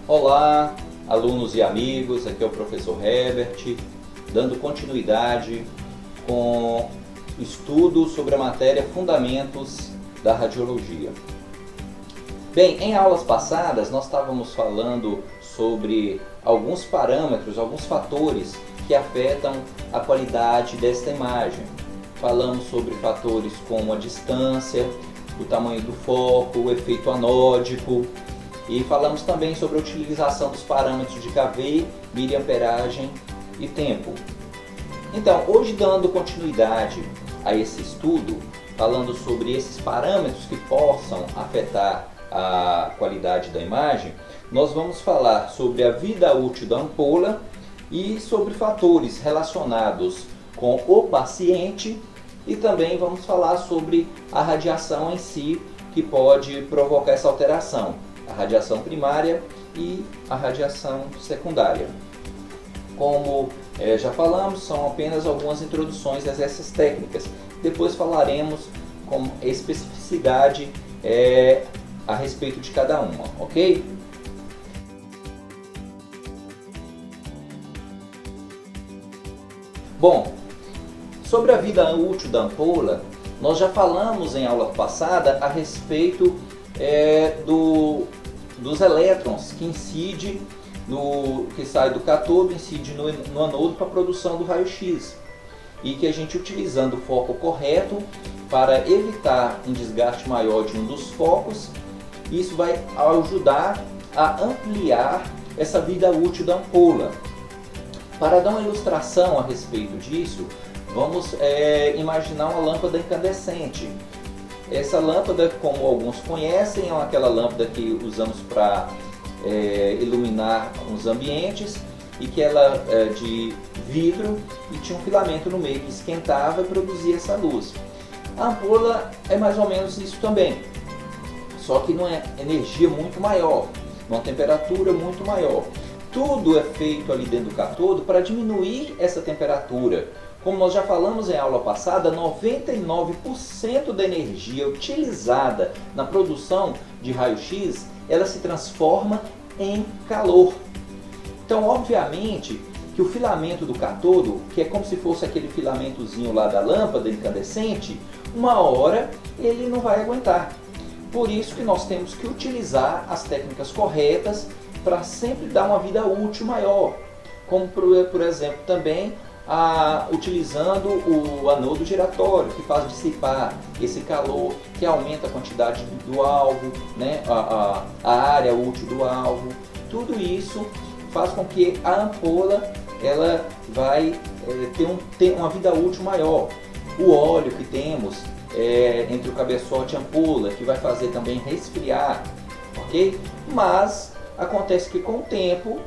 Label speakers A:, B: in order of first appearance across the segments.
A: Olá, alunos e amigos, aqui é o professor Herbert, dando continuidade com o estudo sobre a matéria Fundamentos da Radiologia. Bem, em aulas passadas nós estávamos falando sobre alguns parâmetros, alguns fatores que afetam a qualidade desta imagem. Falamos sobre fatores como a distância, o tamanho do foco, o efeito anódico, e falamos também sobre a utilização dos parâmetros de kV, miliamperagem e tempo. Então, hoje, dando continuidade a esse estudo, falando sobre esses parâmetros que possam afetar a qualidade da imagem, nós vamos falar sobre a vida útil da ampola e sobre fatores relacionados com o paciente, e também vamos falar sobre a radiação em si que pode provocar essa alteração, a radiação primária e a radiação secundária. Como já falamos, são apenas algumas introduções a essas técnicas. Depois falaremos com especificidade a respeito de cada uma, ok? Bom, sobre a vida útil da ampola, nós já falamos em aula passada a respeito dos elétrons que incide que sai do cátodo, incide no anodo para a produção do raio-x, e que a gente, utilizando o foco correto para evitar um desgaste maior de um dos focos, isso vai ajudar a ampliar essa vida útil da ampola. Para dar uma ilustração a respeito disso, vamos imaginar uma lâmpada incandescente. Essa lâmpada, como alguns conhecem, é aquela lâmpada que usamos para iluminar os ambientes, e que ela é de vidro e tinha um filamento no meio que esquentava e produzia essa luz. A ampola é mais ou menos isso também, só que numa energia muito maior, numa temperatura muito maior. Tudo é feito ali dentro do cátodo para diminuir essa temperatura. Como nós já falamos em aula passada, 99% da energia utilizada na produção de raio-x, ela se transforma em calor. Então, obviamente, que o filamento do cátodo, que é como se fosse aquele filamentozinho lá da lâmpada incandescente, uma hora ele não vai aguentar. Por isso que nós temos que utilizar as técnicas corretas para sempre dar uma vida útil maior. Como, por exemplo, também utilizando o anodo giratório, que faz dissipar esse calor, que aumenta a quantidade do alvo, né? a área útil do alvo. Tudo isso faz com que a ampola ela vai ter uma vida útil maior. O óleo que temos entre o cabeçote e a ampola, que vai fazer também resfriar, ok? Mas acontece que com o tempo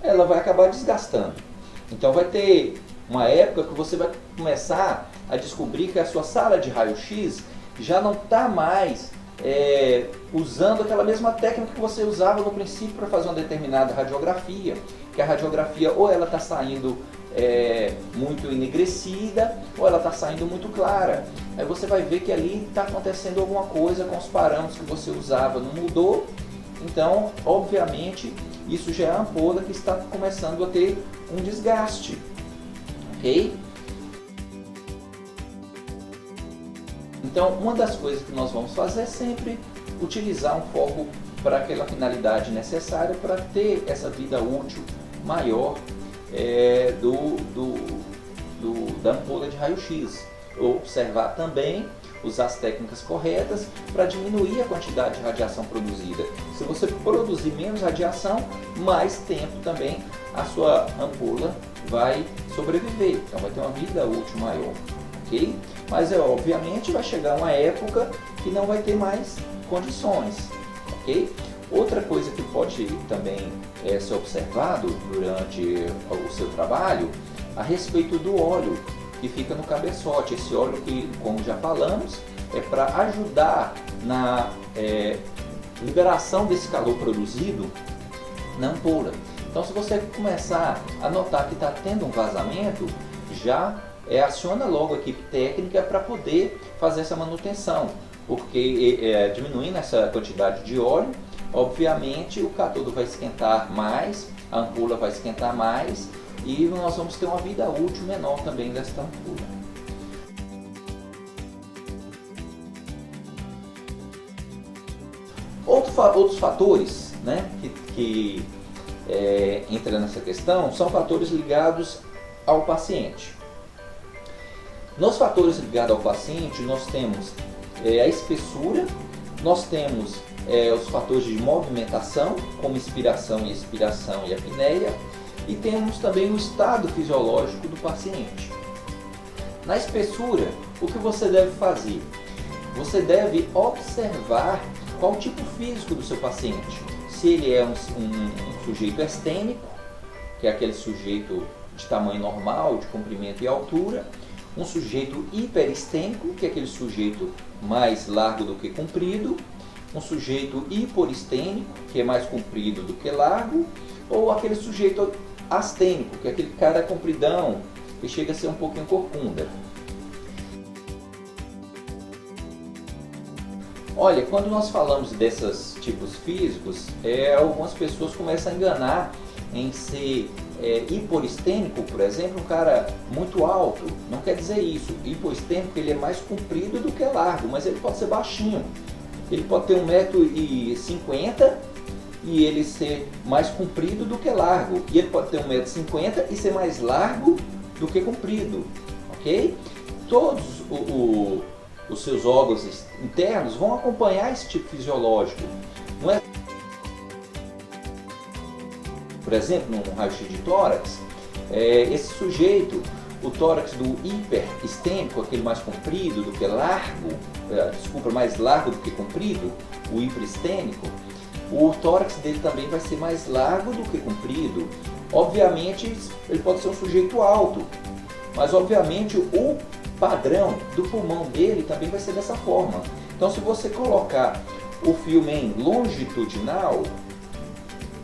A: ela vai acabar desgastando. Então vai ter uma época que você vai começar a descobrir que a sua sala de raio-x já não está mais usando aquela mesma técnica que você usava no princípio para fazer uma determinada radiografia, que a radiografia ou ela está saindo muito enegrecida, ou ela está saindo muito clara. Aí você vai ver que ali está acontecendo alguma coisa com os parâmetros que você usava, não mudou. Então, obviamente, isso já é a ampola que está começando a ter um desgaste, ok? Então, uma das coisas que nós vamos fazer é sempre utilizar um foco para aquela finalidade necessária para ter essa vida útil maior da ampola de raio-x. Observar também, usar as técnicas corretas para diminuir a quantidade de radiação produzida. Se você produzir menos radiação, mais tempo também a sua ampola vai sobreviver. Então vai ter uma vida útil maior, ok? Mas obviamente vai chegar uma época que não vai ter mais condições, ok? Outra coisa que pode também ser observado durante o seu trabalho, a respeito do óleo que fica no cabeçote. Esse óleo que, como já falamos, é para ajudar na liberação desse calor produzido na ampola. Então, se você começar a notar que está tendo um vazamento, já aciona logo a equipe técnica para poder fazer essa manutenção, porque diminuindo essa quantidade de óleo, obviamente o cátodo vai esquentar mais, a ampola vai esquentar mais e nós vamos ter uma vida útil menor também desta ampola. Outros fatores, né, que entram nessa questão são fatores ligados ao paciente. Nos fatores ligados ao paciente nós temos a espessura, nós temos os fatores de movimentação, como inspiração e expiração e apneia, e temos também o estado fisiológico do paciente. Na espessura, o que você deve fazer? Você deve observar qual o tipo físico do seu paciente. Se ele é um sujeito estênico, que é aquele sujeito de tamanho normal, de comprimento e altura, um sujeito hiperestênico, que é aquele sujeito mais largo do que comprido, um sujeito hiporestênico, que é mais comprido do que largo, ou aquele sujeito astênico, que é aquele cara compridão, que chega a ser um pouquinho corcunda. Olha, quando nós falamos desses tipos físicos, algumas pessoas começam a enganar em ser hiporestênico, por exemplo, um cara muito alto. Não quer dizer isso. Hiporestênico, ele é mais comprido do que largo, mas ele pode ser baixinho. Ele pode ter 1,50 m e ele ser mais comprido do que largo. E ele pode ter 1,50 m e ser mais largo do que comprido. Ok? Todos os seus órgãos internos vão acompanhar esse tipo fisiológico. Não é? Por exemplo, no raio-x de tórax, esse sujeito, o tórax do hiperestênico, aquele mais comprido do que largo, mais largo do que comprido, o hiperestênico, o tórax dele também vai ser mais largo do que comprido. Obviamente, ele pode ser um sujeito alto, mas obviamente o padrão do pulmão dele também vai ser dessa forma. Então, se você colocar o filme em longitudinal,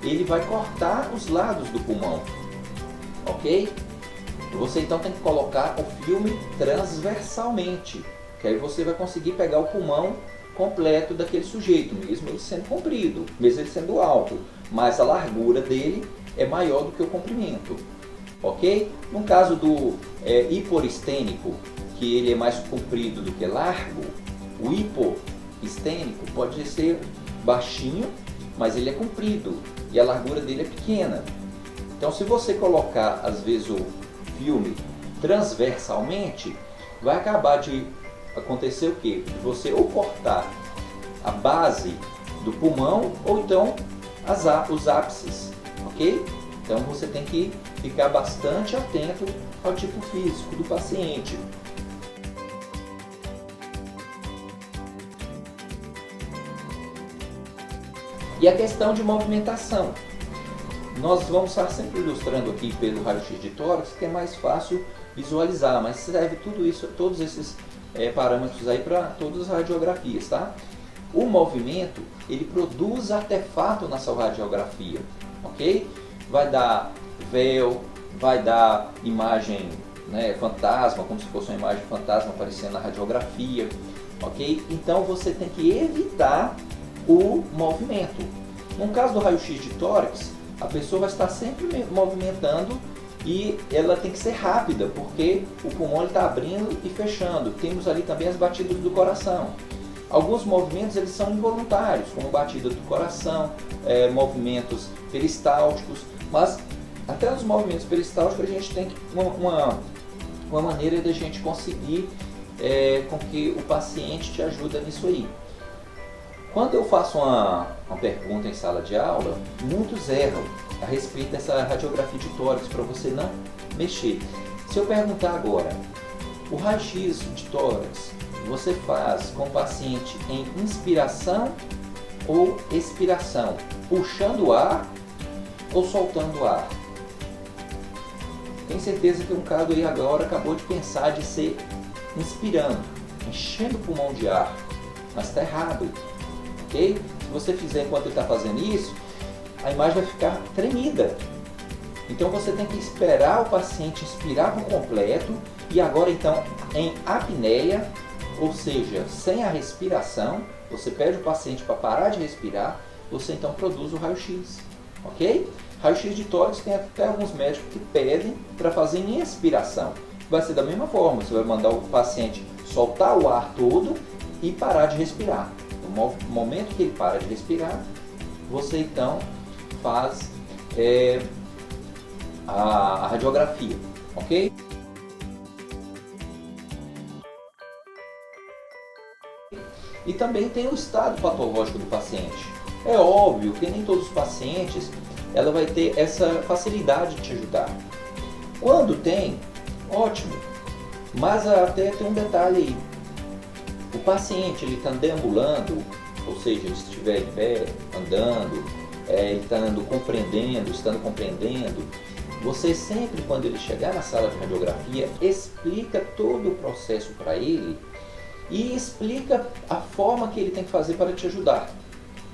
A: ele vai cortar os lados do pulmão, ok? Você então tem que colocar o filme transversalmente, que aí você vai conseguir pegar o pulmão completo daquele sujeito, mesmo ele sendo comprido, mesmo ele sendo alto, mas a largura dele é maior do que o comprimento, ok? No caso do hiporestênico, que ele é mais comprido do que largo, o hipoestênico pode ser baixinho, mas ele é comprido e a largura dele é pequena. Então, se você colocar às vezes o filme transversalmente, vai acabar de acontecer o quê? Você ou cortar a base do pulmão ou então os ápices, ok? Então você tem que ficar bastante atento ao tipo físico do paciente. E a questão de movimentação. Nós vamos estar sempre ilustrando aqui pelo raio-x de tórax, que é mais fácil visualizar, mas serve tudo isso, todos esses parâmetros aí para todas as radiografias, tá? O movimento, ele produz artefato na sua radiografia, ok? Vai dar véu, vai dar imagem, né, fantasma, como se fosse uma imagem fantasma aparecendo na radiografia, ok? Então você tem que evitar o movimento. No caso do raio-x de tórax, a pessoa vai estar sempre movimentando e ela tem que ser rápida, porque o pulmão está abrindo e fechando. Temos ali também as batidas do coração. Alguns movimentos eles são involuntários, como batida do coração, movimentos peristálticos, mas até os movimentos peristálticos a gente tem uma maneira de a gente conseguir com que o paciente te ajude nisso aí. Quando eu faço uma pergunta em sala de aula, muitos erram a respeito dessa radiografia de tórax para você não mexer. Se eu perguntar agora, o raio-x de tórax você faz com o paciente em inspiração ou expiração, puxando o ar ou soltando o ar? Tenho certeza que um caso aí agora acabou de pensar de ser inspirando, enchendo o pulmão de ar, mas está errado. Okay? Se você fizer enquanto ele está fazendo isso, a imagem vai ficar tremida. Então você tem que esperar o paciente inspirar por completo e agora então em apneia, ou seja, sem a respiração, você pede o paciente para parar de respirar você então produz o raio-x, ok? Raio-x de tórax tem até alguns médicos que pedem para fazer em expiração. Vai ser da mesma forma, você vai mandar o paciente soltar o ar todo e parar de respirar. No momento que ele para de respirar, você então faz a radiografia, ok? E também tem o estado patológico do paciente. É óbvio que nem todos os pacientes ela vai ter essa facilidade de te ajudar. Quando tem, ótimo. Mas até tem um detalhe aí. O paciente ele está deambulando, ou seja, ele estiver em pé, andando, ele está estando compreendendo. Você sempre, quando ele chegar na sala de radiografia, explica todo o processo para ele e explica a forma que ele tem que fazer para te ajudar.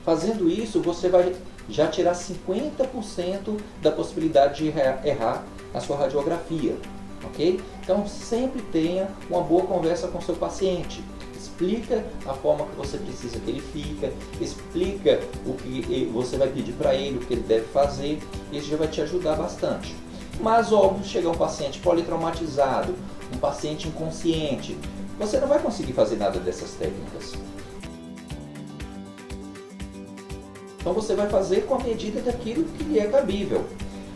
A: Fazendo isso, você vai já tirar 50% da possibilidade de errar a sua radiografia, ok? Então sempre tenha uma boa conversa com o seu paciente. Explica a forma que você precisa que ele fica, explica o que você vai pedir para ele, o que ele deve fazer, e isso já vai te ajudar bastante. Mas óbvio, chegar um paciente politraumatizado, um paciente inconsciente, você não vai conseguir fazer nada dessas técnicas. Então você vai fazer com a medida daquilo que lhe é cabível.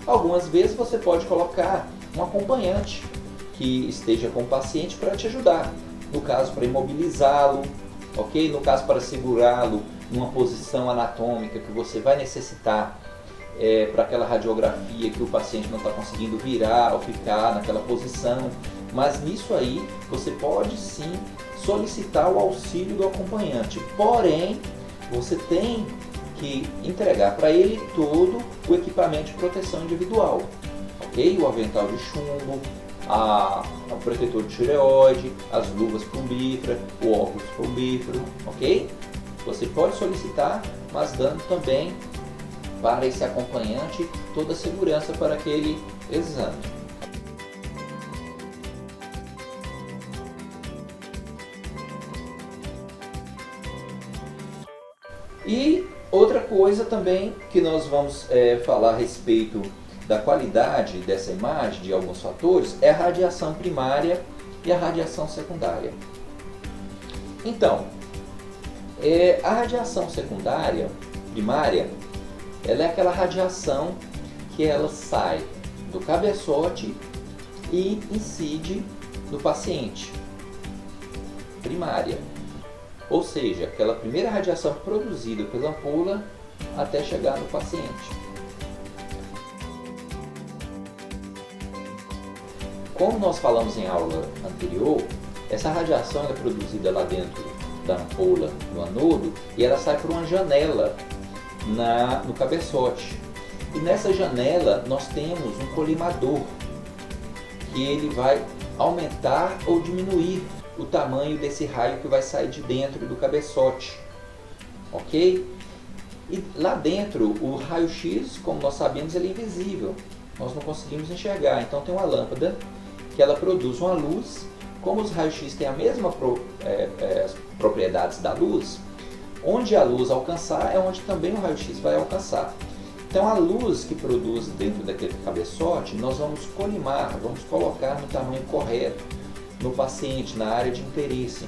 A: Algumas vezes você pode colocar um acompanhante que esteja com o paciente para te ajudar. No caso, para imobilizá-lo, ok? No caso, para segurá-lo numa posição anatômica que você vai necessitar para aquela radiografia que o paciente não está conseguindo virar ou ficar naquela posição. Mas nisso aí você pode sim solicitar o auxílio do acompanhante. Porém, você tem que entregar para ele todo o equipamento de proteção individual, ok? O avental de chumbo, o protetor de tireoide, as luvas plumbíferas, o óculos plumbífero, ok? Você pode solicitar, mas dando também para esse acompanhante toda a segurança para aquele exame. E outra coisa também que nós vamos falar a respeito da qualidade dessa imagem, de alguns fatores, é a radiação primária e a radiação secundária. Então, a radiação secundária, primária, ela é aquela radiação que ela sai do cabeçote e incide no paciente. Primária. Ou seja, aquela primeira radiação produzida pela ampola até chegar no paciente. Como nós falamos em aula anterior, essa radiação é produzida lá dentro da ampola, no anodo, e ela sai por uma janela no cabeçote. E nessa janela nós temos um colimador, que ele vai aumentar ou diminuir o tamanho desse raio que vai sair de dentro do cabeçote, ok? E lá dentro, o raio-x, como nós sabemos, ele é invisível, nós não conseguimos enxergar. Então tem uma lâmpada que ela produz uma luz. Como os raios-x têm a mesma propriedades da luz, onde a luz alcançar é onde também o raio-x vai alcançar. Então a luz que produz dentro daquele cabeçote, nós vamos colimar, vamos colocar no tamanho correto, no paciente, na área de interesse.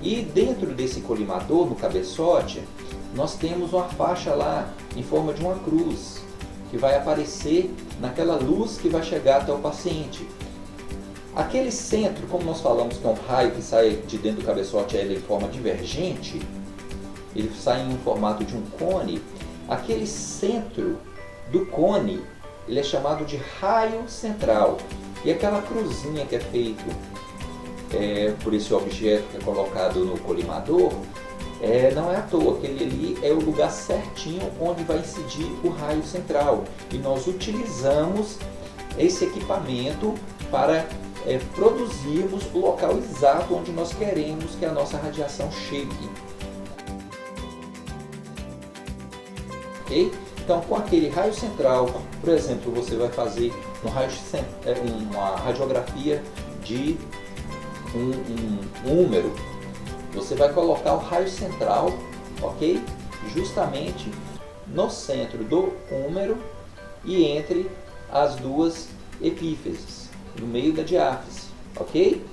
A: E dentro desse colimador, no cabeçote, nós temos uma faixa lá em forma de uma cruz, que vai aparecer naquela luz que vai chegar até o paciente. Aquele centro, como nós falamos que é um raio que sai de dentro do cabeçote, ele é em forma divergente, ele sai em um formato de um cone. Aquele centro do cone, ele é chamado de raio central. E aquela cruzinha que é feito por esse objeto que é colocado no colimador, não é à toa, aquele ali é o lugar certinho onde vai incidir o raio central. E nós utilizamos esse equipamento para produzirmos o local exato onde nós queremos que a nossa radiação chegue. Okay? Então, com aquele raio central, por exemplo, você vai fazer uma radiografia de um úmero. Você vai colocar o raio central, ok? Justamente no centro do húmero e entre as duas epífises, no meio da diáfise, ok?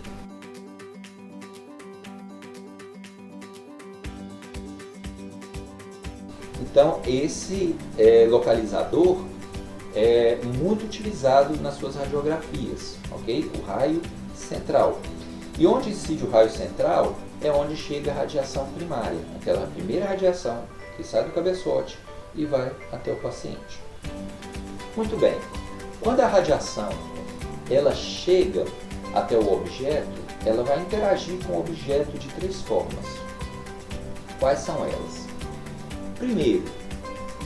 A: Então esse localizador é muito utilizado nas suas radiografias, ok? O raio central. E onde incide o raio central é onde chega a radiação primária, aquela primeira radiação que sai do cabeçote e vai até o paciente. Muito bem, quando a radiação ela chega até o objeto, ela vai interagir com o objeto de três formas. Quais são elas? Primeiro,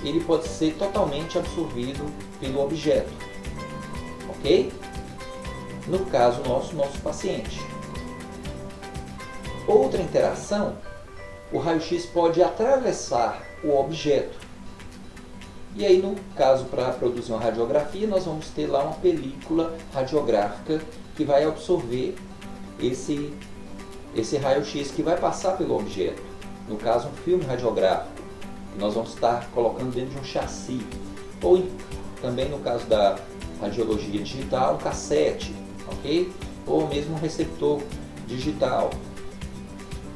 A: ele pode ser totalmente absorvido pelo objeto, ok? No caso nosso paciente. Outra interação, o raio-x pode atravessar o objeto. E aí, no caso, para produzir uma radiografia, nós vamos ter lá uma película radiográfica que vai absorver esse raio-x que vai passar pelo objeto. No caso, um filme radiográfico, que nós vamos estar colocando dentro de um chassi. Ou também, no caso da radiologia digital, um cassete, ok? Ou mesmo um receptor digital.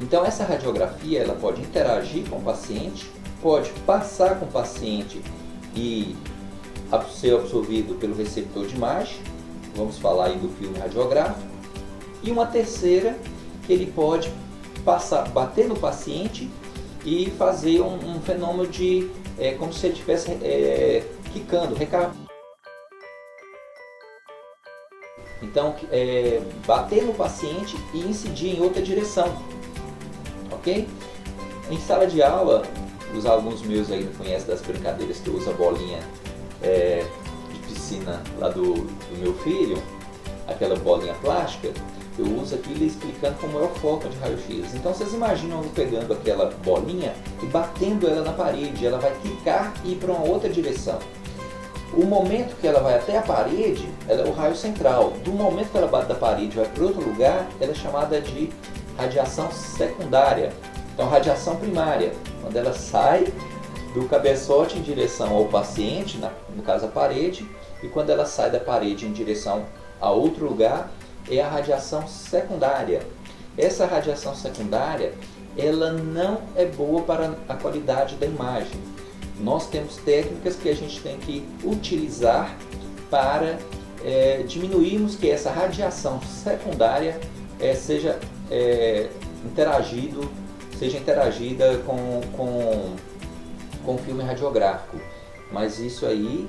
A: Então essa radiografia ela pode interagir com o paciente, pode passar com o paciente e ser absorvido pelo receptor de imagem, vamos falar aí do filme radiográfico, e uma terceira que ele pode bater no paciente e fazer um fenômeno de como se ele estivesse quicando, então bater no paciente e incidir em outra direção. Ok? Em sala de aula, os alunos meus aí não conhecem das brincadeiras que eu uso a bolinha de piscina lá do meu filho, aquela bolinha plástica, eu uso aquilo explicando como é o foco de raio-x. Então vocês imaginam eu pegando aquela bolinha e batendo ela na parede, ela vai quicar e ir para uma outra direção. O momento que ela vai até a parede, ela é o raio central. Do momento que ela bate da parede e vai para outro lugar, ela é chamada de radiação secundária. Então, radiação primária, quando ela sai do cabeçote em direção ao paciente, no caso a parede, e quando ela sai da parede em direção a outro lugar, é a radiação secundária. Essa radiação secundária, ela não é boa para a qualidade da imagem. Nós temos técnicas que a gente tem que utilizar para diminuirmos que essa radiação secundária seja interagida com o filme radiográfico. Mas isso aí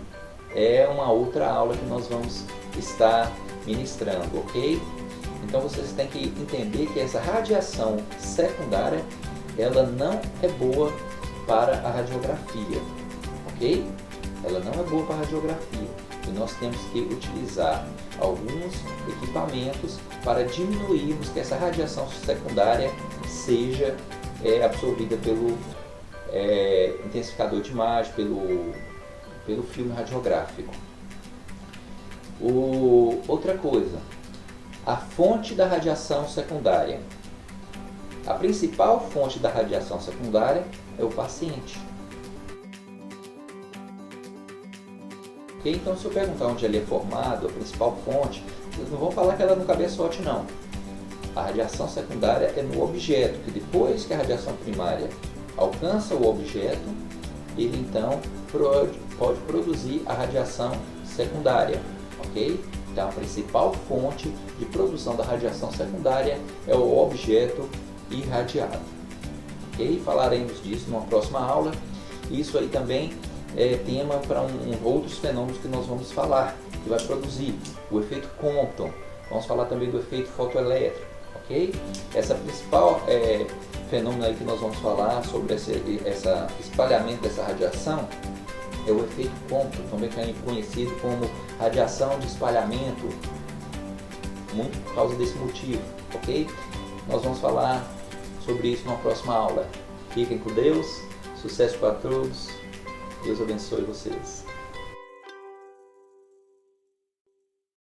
A: é uma outra aula que nós vamos estar ministrando, ok? Então vocês têm que entender que essa radiação secundária ela não é boa para a radiografia, ok? Ela não é boa para a radiografia e nós temos que utilizar alguns equipamentos para diminuirmos que essa radiação secundária seja absorvida pelo intensificador de imagem, pelo filme radiográfico. Outra coisa, a fonte da radiação secundária. A principal fonte da radiação secundária é o paciente. Okay? Então, se eu perguntar onde ele é formado, a principal fonte, vocês não vão falar que ela é no cabeçote, não. A radiação secundária é no objeto, que depois que a radiação primária alcança o objeto, ele então pode produzir a radiação secundária, ok? Então, a principal fonte de produção da radiação secundária é o objeto irradiado. Ok? Falaremos disso numa próxima aula. Isso aí também é tema para outros fenômenos que nós vamos falar, que vai produzir o efeito Compton. Vamos falar também do efeito fotoelétrico, ok? Essa principal fenômeno aí que nós vamos falar sobre esse espalhamento dessa radiação é o efeito Compton, também conhecido como radiação de espalhamento, muito por causa desse motivo, ok? Nós vamos falar sobre isso numa próxima aula. Fiquem com Deus, sucesso para todos, Deus abençoe vocês.